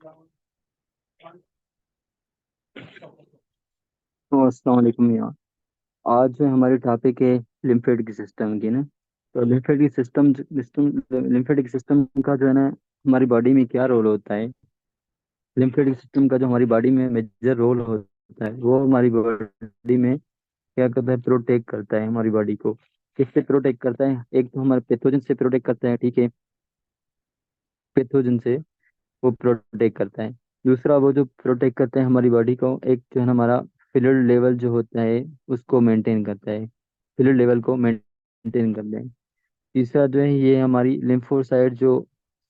तो अस्सलाम वालेकुम यार। आज जो हमारी टॉपिक है लिम्फेटिक सिस्टम की ना। तो lymphatic system system lymphatic system का जो है ना हमारी बॉडी में क्या रोल होता है। लिम्फेटिक सिस्टम का जो हमारी बॉडी में मेजर रोल होता है वो हमारी बॉडी में क्या करता है, प्रोटेक्ट करता है हमारी बॉडी को। किससे प्रोटेक्ट करता है? एक तो हमारे पैथोजन से प्रोटेक्ट करता है, ठीक है। पैथोजन से वो प्रोटेक्ट करता है। दूसरा वो जो प्रोटेक्ट करता है हमारी बॉडी को, एक जो है ना हमारा फ्लूइड लेवल जो होता है उसको मेंटेन करता है। फ्लूइड लेवल को मेंटेन करता है। तीसरा जो है ये हमारी लिम्फोसाइट जो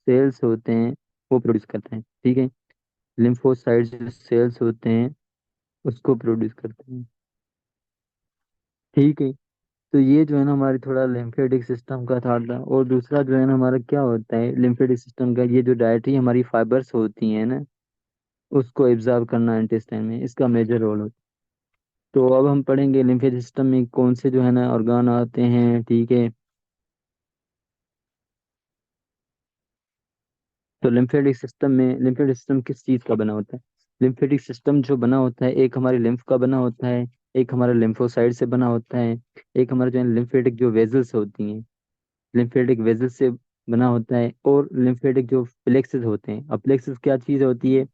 सेल्स होते हैं वो प्रोड्यूस करते हैं, ठीक है। लिम्फोसाइट जो सेल्स होते हैं उसको प्रोड्यूस करते हैं, ठीक है। तो ये जो है ना हमारी थोड़ा लिम्फेटिक सिस्टम का था। और दूसरा जो है ना हमारा क्या होता है लिम्फेटिक सिस्टम का, ये जो डायट्री हमारी फाइबर्स होती हैं ना उसको एब्जॉर्ब करना इंटेस्टाइन में, इसका मेजर रोल होता है। तो अब हम पढ़ेंगे लिम्फेटिक सिस्टम में कौन से जो है ना ऑर्गन आते हैं, ठीक है। तो लिम्फेटिक सिस्टम किस चीज का बना होता है? लिम्फेटिक सिस्टम जो बना होता है एक हमारे लिम्फ का बना होता है, एक हमारे लिम्फोसाइट से बना होता है, एक हमारे जो है लिम्फेटिक जो वेजल्स होती हैं, लिम्फेटिक वेजल्स से बना होता है, और लिम्फेटिक जो प्लेक्सेस होते हैं। अब प्लेक्सेस क्या चीज होती है?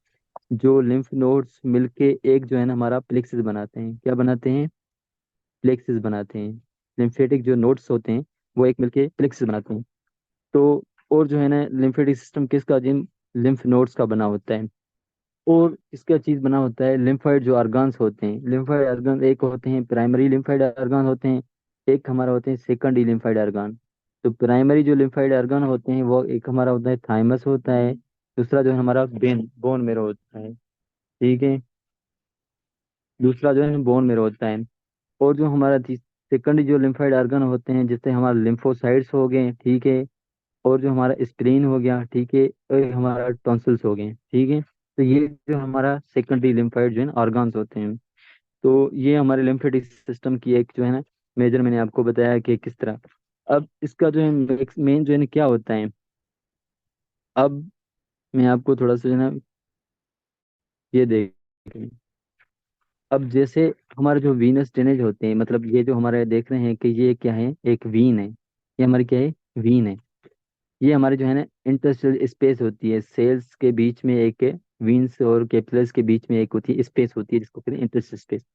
जो लिम्फ नोड्स मिलके एक जो है ना हमारा प्लेक्सेस बनाते हैं। क्या बनाते हैं? प्लेक्सेस बनाते हैं। लिम्फेटिक जो नोड्स होते हैं वो एक मिलके प्लेक्सेस बनाते हैं। तो और जो है ना लिम्फेटिक सिस्टम किसका, जिन लिम्फ नोड्स का बना होता है। और इसका चीज बना होता है लिम्फाइड जो ऑर्गन्स होते हैं। लिम्फाइड ऑर्गन एक होते हैं प्राइमरी लिम्फाइड ऑर्गन होते हैं, एक हमारा होते हैं सेकेंडरी लिम्फाइड ऑर्गन। तो प्राइमरी जो लिम्फाइड ऑर्गन होते हैं वो एक हमारा होता है थाइमस होता है, दूसरा जो है हमारा बोन मेरो होता है, ठीक है। दूसरा जो है बोन मेरो होता है। और जो हमारा सेकेंडरी जो लिम्फाइड ऑर्गन होते हैं जैसे हमारा लिम्फोसाइट्स हो गए, ठीक है। और जो हमारा स्प्लीन हो गया, ठीक है। और हमारा टॉन्सिल्स हो गए, ठीक है। तो ये जो हमारा सेकेंडरी लिम्फाइड जो है ऑर्गन्स होते हैं। तो ये हमारे लिम्फेटिक सिस्टम की एक जो है ना मेजर मैंने आपको बताया कि किस तरह। अब इसका जो है मेन जो है ना क्या होता है। अब मैं आपको थोड़ा सा जो है ना ये देख, अब जैसे हमारे जो वीनस ड्रेनेज होते हैं, मतलब ये जो हमारे देख रहे हैं कि ये क्या है, एक वीन है। ये हमारी क्या है? वीन है। ये हमारे जो है ना इंटरस्टेशियल स्पेस होती है सेल्स के बीच में, एक वीन्स और कैपिलर्स के बीच में एक होती है स्पेस होती है जिसको कहते हैं इंटरस्टेशियल स्पेस।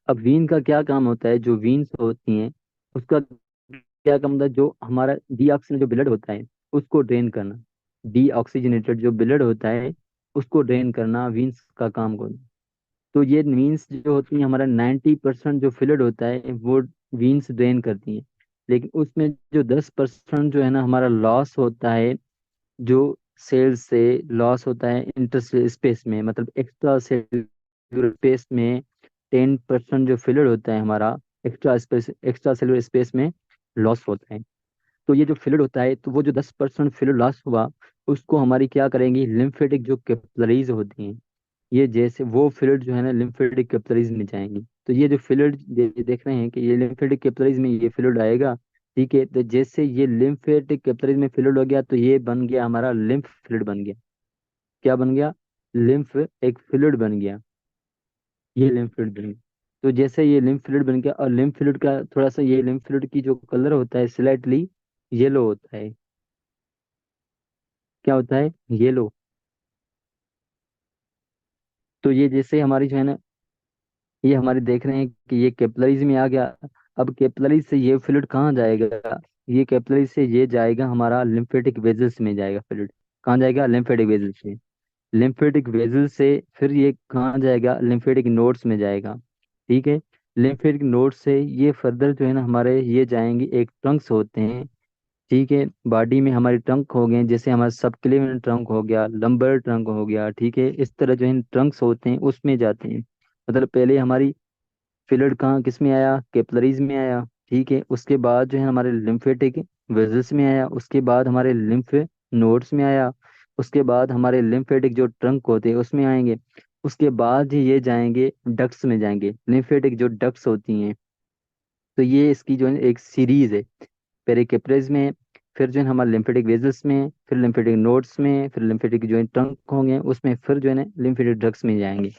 अब वीन का क्या काम होता है? जो वीन्स होती हैं उसका क्या काम होता है? जो हमारा डीऑक्सीजन जो ब्लड होता है उसको ड्रेन करना। डीऑक्सीजनेटेड जो ब्लड होता है उसको ड्रेन करना वीन्स का काम होता है। तो ये वीन्स जो होती है हमारा 90% जो फ्लूइड होता है वो वीन्स ड्रेन करती हैं। लेकिन उसमें जो 10% जो है ना हमारा लॉस होता है, जो सेल से लॉस होता है इंटर स्पेस में, मतलब एक्स्ट्रा सेलुलर स्पेस में 10% जो फ्लूइड होता है हमारा एक्स्ट्रा सेलुलर स्पेस में लॉस होता है। तो ये जो फ्लूइड होता है तो वो जो 10% फ्लूइड लॉस हुआ उसको हमारी क्या करेंगी, लिम्फेटिक जो कैपिलरीज होती हैं, ये जैसे वो फ्लूइड जो है ना लिम्फेटिक कैपिलरीज में जाएंगी। तो ये जो फ्लूइड देख रहे हैं कि ये लिम्फेटिक कैपिलरीज में ये फ्लूइड आएगा, ठीक है। तो जैसे ये लिम्फेटिक कैपिलरीज में फ्लूइड हो गया तो ये बन गया हमारा लिम्फ फ्लूइड बन गया। क्या बन गया? लिम्फ एक फ्लूइड बन गया। ये लिम्फ फ्लूइड बन गया। तो जैसे ये लिम्फ फ्लूइड बन गया, और लिम्फ फ्लूइड का थोड़ा सा ये लिम्फ फ्लूइड की जो कलर होता है स्लाइटली येलो होता है। क्या होता है? येलो। तो ये जैसे हमारी जो है ना ये हमारे देख रहे हैं कि ये कैपिलरीज में आ गया। अब कैपिलरीज से ये फ्लूइड कहाँ जाएगा? ये कैपिलरीज से ये जाएगा हमारा लिम्फेटिक वेजल्स में जाएगा फ्लूइड। कहाँ जाएगा? लिम्फेटिक वेजल्स से। लिम्फेटिक वेजल से फिर ये कहाँ जाएगा? लिम्फेटिक नोड्स में जाएगा, ठीक है। लिम्फेटिक नोड से ये फर्दर जो है ना हमारे ये जाएंगे, एक ट्रंक्स होते हैं, ठीक है। बॉडी में हमारे ट्रंक हो गए, जैसे हमारा सब क्लेवियन ट्रंक हो गया, लंबर ट्रंक हो गया, ठीक है। इस तरह जो है ट्रंक्स होते हैं उसमें जाते हैं। मतलब पहले हमारी फ्लूइड कहाँ किस में आया? कैपिलरीज में आया, ठीक है। उसके बाद जो है हमारे लिम्फेटिक वेजल्स में आया, उसके बाद हमारे लिम्फ नोड्स में आया, उसके बाद हमारे लिम्फेटिक जो ट्रंक होते हैं उसमें आएंगे। उसके बाद ही ये जाएंगे डक्ट्स में जाएंगे, लिम्फेटिक जो डक्ट्स होती हैं। तो ये इसकी जो है एक सीरीज है, पहले कैपिलरीज में, फिर जो है हमारे लिम्फेटिक वेजल्स में, फिर लिम्फेटिक नोड्स में, फिर लिम्फेटिक जो है ट्रंक होंगे उसमें, फिर जो है ना लिम्फेटिक ड्रग्स में जाएंगे।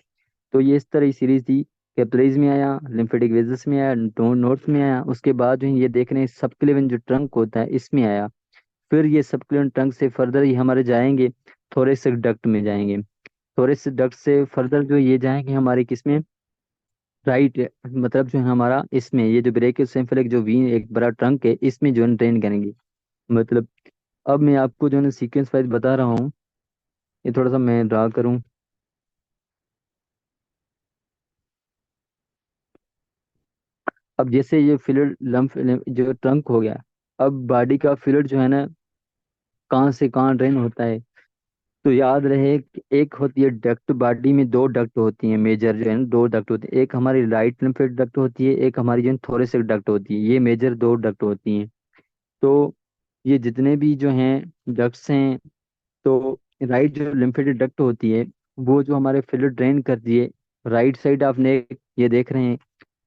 तो ये इस तरह की सीरीज थी। कैपिलरीज में आया, लिम्फेटिक वेजल्स में आया, नोड्स में आया, उसके बाद जो है ये देख रहे हैं सबक्लेविन जो ट्रंक होता है इसमें आया। फिर ये सबक्लेविन ट्रंक से फर्दर ही हमारे जाएंगे थोरेसिक डक्ट में जाएंगे। थोरेसिक डक्ट से फर्दर जो ये जाएंगे हमारे किसमें, राइट, मतलब जो है हमारा इसमें ये जो ब्रेकियोसेफेलिक जो वीन एक बड़ा ट्रंक है इसमें जो है ट्रेन करेंगे। मतलब अब मैं आपको जो है ना सीक्वेंस वाइज बता रहा हूँ, ये थोड़ा सा मैं ड्रा करूँ। अब जैसे ये फ्लूइड लम्फ जो ट्रंक हो गया, अब बॉडी का फ्लूइड जो है ना कहाँ से कहाँ ड्रेन होता है। तो याद रहे कि एक होती है डक्ट, बॉडी में दो डक्ट होती हैं मेजर जो है ना, दो डक्ट होती है, एक हमारी राइट लिम्फेटिक डक्ट होती है, एक हमारी जो थोरेसिक डक्ट होती है, ये मेजर दो डक्ट होती हैं। तो ये जितने भी जो हैं डक्ट्स हैं, तो राइट जो लिम्फेटिक डक्ट होती है वो जो हमारे फ्लूइड ड्रेन करती है राइट साइड ऑफ नेक, ये देख रहे हैं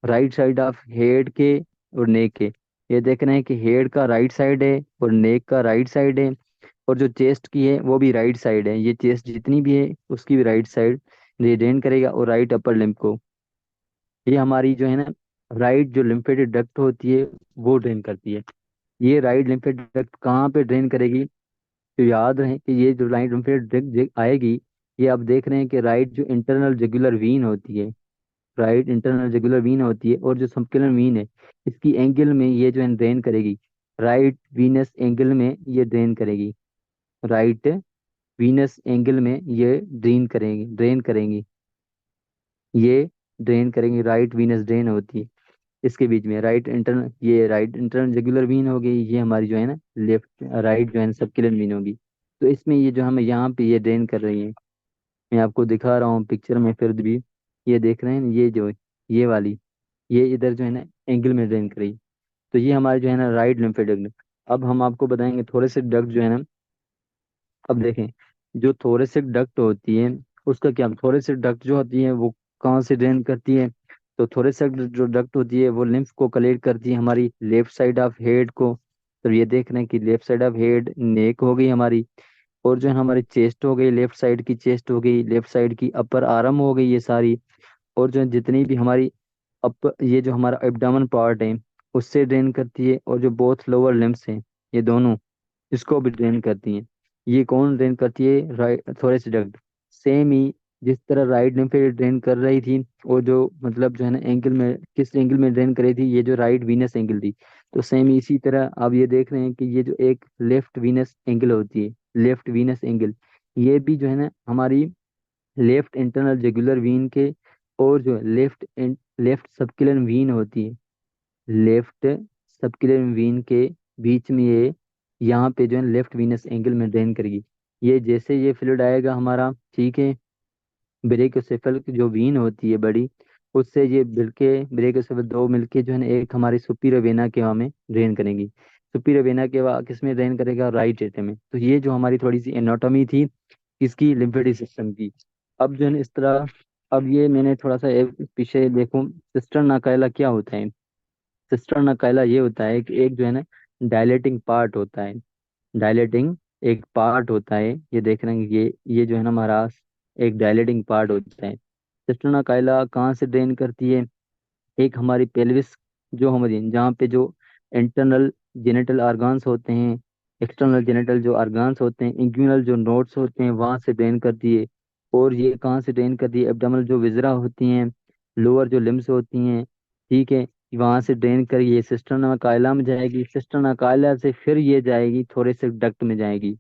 राइट साइड ऑफ हेड के और नेक के, ये देख रहे हैं कि हेड का राइट साइड है और नेक का राइट साइड है, और जो चेस्ट की है वो भी राइट साइड है, ये चेस्ट जितनी भी है उसकी भी राइट साइड ये ड्रेन करेगा, और राइट अपर लिम्फ को, ये हमारी जो है ना राइट जो लिम्फेटिक डक्ट होती है वो ड्रेन करती है। ये राइट लिम्फेटिक डक्ट कहाँ पे ड्रेन करेगी, तो याद रहे कि ये जो राइट लिम्फेटिक डक्ट आएगी, ये आप देख रहे हैं कि राइट जो इंटरनल जुगुलर वीन होती है, राइट इंटरनल जुगुलर वीन होती है, और जो सबक्लिनर वीन है इसकी एंगल में ये जो है ड्रेन करेगी, राइट वीनस एंगल में ये ड्रेन करेगी, राइट वीनस एंगल में ये ड्रेन करेंगी, ये ड्रेन करेंगी, राइट वीनस ड्रेन होती है इसके बीच में, राइट इंटरनल, ये राइट इंटरनल जुगुलर वीन हो गई, ये हमारी जो है ना लेफ्ट राइट जो है ना सबक्लिनर वीन होगी। तो इसमें ये जो हमें यहाँ पे ये ड्रेन कर रही है, मैं आपको दिखा रहा हूँ पिक्चर में फिर भी, ये देख रहे हैं ये जो ये वाली, ये इधर जो है ना एंगल में ड्रेन करी। तो ये हमारे जो है ना राइट लिम्फेटिक। अब हम आपको बताएंगे थोड़े से डक्ट जो है ना, अब देखें जो थोरेसिक डक्ट होती है उसका क्या, थोरेसिक डक्ट जो होती है वो कहाँ से ड्रेन करती है, तो थोरेसिक जो डक्ट होती है वो लिम्फ को कलेक्ट करती है हमारी लेफ्ट साइड ऑफ हेड को। तो ये देख रहे हैं कि left side of head neck हो गई हमारी, और जो है हमारी चेस्ट हो गई, लेफ्ट साइड की चेस्ट हो गई, लेफ्ट साइड की अपर आर्म हो गई ये सारी, और जो है जितनी भी हमारी अप ये जो हमारा एब्डोमेन पार्ट है उससे ड्रेन करती है, और जो बोथ लोअर लिम्स हैं ये दोनों इसको भी ड्रेन करती हैं। ये कौन ड्रेन करती है, राइट थोरेसिक डक्ट। सेम ही जिस तरह राइट लिम्फेटिक ड्रेन कर रही थी, और जो मतलब जो है ना एंगल में किस एंगल में ड्रेन कर रही थी, ये जो राइट वीनस एंगल थी, तो सेम इसी तरह आप ये देख रहे हैं कि ये जो एक लेफ्ट वीनस एंगल होती है, लेफ्ट वीनस एंगल, ये भी जो है ना हमारी लेफ्ट इंटरनल जुगुलर वीन के, और जो लेफ्ट सबक्लिनर वीन होती है, लेफ्ट सबक्लिनर वीन के बीच में ये यहाँ पे जो है लेफ्ट वीनस एंगल में ड्रेन करेगी। ये जैसे ये फ्लूइड आएगा हमारा, ठीक है, ब्रेकियोसेफल की जो वीन होती है बड़ी, उससे ये मिलके ब्रेकियोसेफल दो मिलके जो है ना एक हमारी सुपीरियर वेना के वहाँ में ड्रेन करेंगी। सुपीरियर वेना के वहाँ किस में ड्रेन करेगा, राइट एट्रियम में। तो ये जो हमारी थोड़ी सी एनाटॉमी थी इसकी लिम्फेटिक सिस्टम की। अब जो है ना इस तरह, अब ये मैंने थोड़ा सा पीछे देखूं, सिस्टर्न नकाइला क्या होता है। सिस्टर्न नकाइला ये होता है कि एक जो है ना डायलेटिंग पार्ट होता है, डायलेटिंग एक पार्ट होता है, ये देख रहे हैं कि ये जो है ना हमारा एक डायलेटिंग पार्ट होता है। सिस्टर्ना काइला कहाँ से ड्रेन करती है, एक हमारी पेल्विस जो हमारी जहाँ पे जो इंटरनल जेनिटल ऑर्गन्स होते हैं, एक्सटर्नल जेनिटल जो ऑर्गन्स होते हैं, इंग्यूनल जो नोड्स होते हैं वहाँ से ड्रेन करती है। और ये कहाँ से ड्रेन करती है, एब्डोमिनल जो विजरा होती हैं, लोअर जो लिम्स होती हैं, ठीक है, वहाँ से ड्रेन कर ये सिस्टर्ना काइला में जाएगी, सिस्टर्ना काइला से फिर ये जाएगी थोरेसिक डक्ट में जाएगी।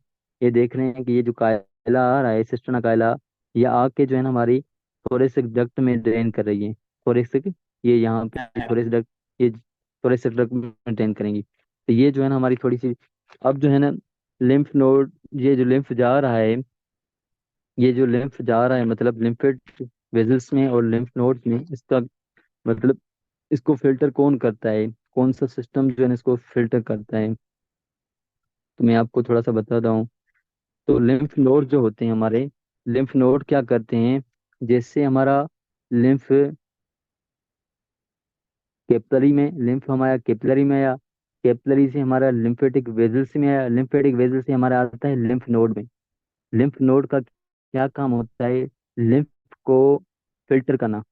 ये देख रहे हैं कि ये जो काइला आ रहा है सिस्टर्ना काइला, ये आके जो है ना हमारी थोरेसिक डक्ट में ड्रेन कर रही है, थोरेसिक, ये यहाँ पे थोरेसिक डक्ट, ये थोरेसिक डक्ट में ड्रेन करेंगी। तो ये जो है ना हमारी थोड़ी सी, अब जो है ना लिम्फ नोड, ये जो लिम्फ जा रहा है, ये जो लिम्फ जा रहा है मतलब लिम्फेट वेजल्स में और लिम्फ नोड्स में, इसका मतलब इसको फिल्टर कौन करता है, कौन सा सिस्टम जो है ना इसको फिल्टर करता है, तो मैं आपको थोड़ा सा बताता हूँ। तो लिम्फ नोड जो होते हैं हमारे, लिम्फ नोड क्या करते हैं, जैसे हमारा लिम्फ कैपिलरी में, लिम्फ हमारा कैपिलरी में आया, कैपिलरी से हमारा लिम्फेटिक वेजल्स में, लिम्फेटिक वेजल से हमारा आता है लिम्फ नोड में। लिम्फ नोड का क्या काम होता है? लिम्फ को फिल्टर करना।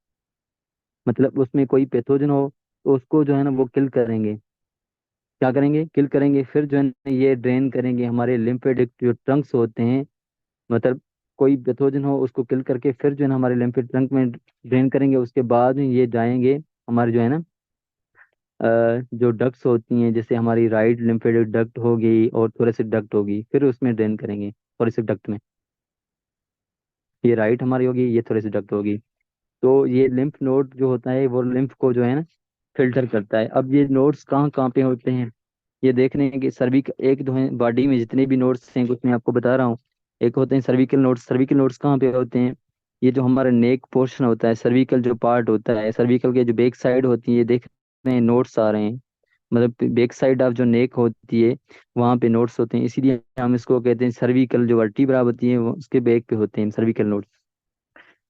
मतलब उसमें कोई पैथोजन हो तो उसको जो है ना वो किल करेंगे। क्या करेंगे? किल करेंगे। फिर जो है ना ये ड्रेन करेंगे हमारे लिम्फेटिक जो ट्रंक्स होते हैं। मतलब कोई पैथोजन हो उसको किल करके फिर जो है ना हमारे लिम्फेटिक ट्रंक में ड्रेन करेंगे। उसके बाद में ये जाएंगे हमारे जो है ना जो डक्ट्स होती हैं, जैसे हमारी राइट लिम्फेटिक डक्ट होगी और थोरेसिक डक्ट होगी, फिर उसमें ड्रेन करेंगे थोरेसिक डक्ट में। ये राइट हमारी होगी, ये थोरेसिक डक्ट होगी। तो ये लिम्फ नोड जो होता है वो लिम्फ को जो है ना फिल्टर करता है। अब ये नोड्स कहाँ कहाँ पे होते हैं ये देख रहे हैं कि सर्विक एक जो है बॉडी में जितने भी नोड्स हैं कुछ मैं आपको बता रहा हूँ। एक होते हैं सर्विकल नोड्स। सर्विकल नोड्स कहाँ पे होते हैं? ये जो हमारा नेक पोर्शन होता है, सर्विकल जो पार्ट होता है, सर्विकल के जो बैक साइड होती है, ये देख रहे हैं नोड्स आ रहे हैं। मतलब बैक साइड ऑफ जो नेक होती है वहाँ पे नोड्स होते हैं, इसीलिए हम इसको कहते हैं सर्विकल। जो वर्टीब्रा होती है वो उसके बैक पे होते हैं सर्विकल नोड्स।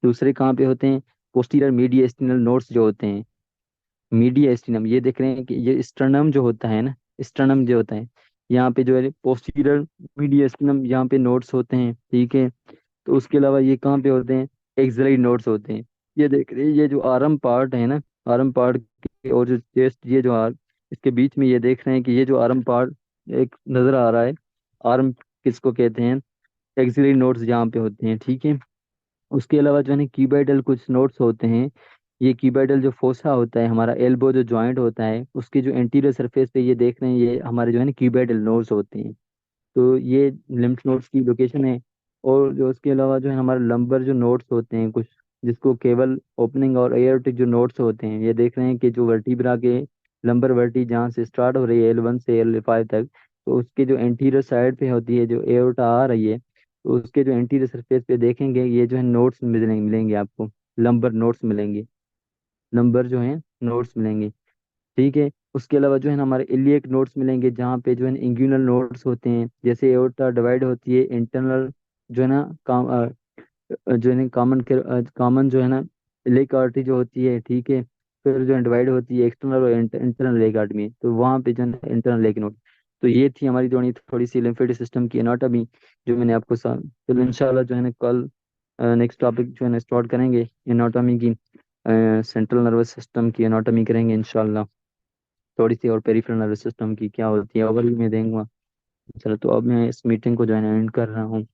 दूसरे कहाँ पे होते हैं? पोस्टीरियर मीडियस्टिनल नोड्स जो होते हैं। मीडियस्टिनम, ये देख रहे हैं कि ये स्टर्नम जो होता है ना, स्टर्नम जो होता है, यहाँ पे जो है पोस्टीरियर मीडियस्टिनम यहाँ पे नोड्स होते हैं, ठीक है। तो उसके अलावा ये कहाँ पे होते हैं? एक्सिलरी नोड्स होते हैं। ये देख रहे हैं ये जो आर्म पार्ट है ना, आर्म पार्ट और जो चेस्ट, ये जो इसके बीच में ये देख रहे हैं कि ये जो आर्म पार्ट एक नजर आ रहा है। आर्म किसको कहते हैं? एक्सिलरी नोड्स यहाँ पे होते हैं, ठीक है। उसके अलावा जो है ना क्यूबाइडल कुछ नोड्स होते हैं। ये क्यूबाइडल जो फोसा होता है, हमारा एल्बो जो जॉइंट होता है, उसके जो एंटीरियर सरफेस पे ये देख रहे हैं, ये हमारे जो है ना क्यूबाइडल नोड्स होते हैं। तो ये लिम्फ नोड्स की लोकेशन है। और जो उसके अलावा जो है हमारे लंबर जो नोड्स होते हैं कुछ, जिसको केवल ओपनिंग और एयोर्टिक जो नोड्स होते हैं, ये देख रहे हैं कि जो वर्टिब्रा के लंबर वर्टी जहाँ से स्टार्ट हो रही है L1 से L5 तक, तो उसके जो एंटीरियर साइड पे होती है जो एयोर्टा आ रही है, तो उसके जो एंटीरियर सरफेस पे देखेंगे ये जो है नोड्स मिलेंगे, मिलेंगे आपको। लंबर नोड्स मिलेंगे, नंबर जो है नोड्स मिलेंगे, ठीक है। उसके अलावा जो है ना हमारे इलियक नोड्स मिलेंगे, जहाँ पे जो है इंग्यूनल नोड्स होते हैं। जैसे एओर्टा डिवाइड होती है इंटरनल जो है ना जो है कॉमन कॉमन जो है ना लेग आर्टरी जो होती है, ठीक है। फिर जो है डिवाइड होती है एक्सटर्नल और इंटरनल लेग आर्टरी में, तो वहाँ पे जो है इंटरनल लेग नोड। तो ये थी हमारी थोड़ी सी लिम्फेटिक सिस्टम की एनाटॉमी जो मैंने आपको चलो इंशाल्लाह जो है ना कल नेक्स्ट टॉपिक जो है ना स्टार्ट करेंगे एनाटॉमी की। सेंट्रल नर्वस सिस्टम की एनाटॉमी करेंगे इंशाल्लाह। थोड़ी सी और पेरिफेरल नर्वस सिस्टम की क्या होती है ओवरव्यू में देंगे। चलो तो अब मैं इस मीटिंग को जो है एंड कर रहा हूँ।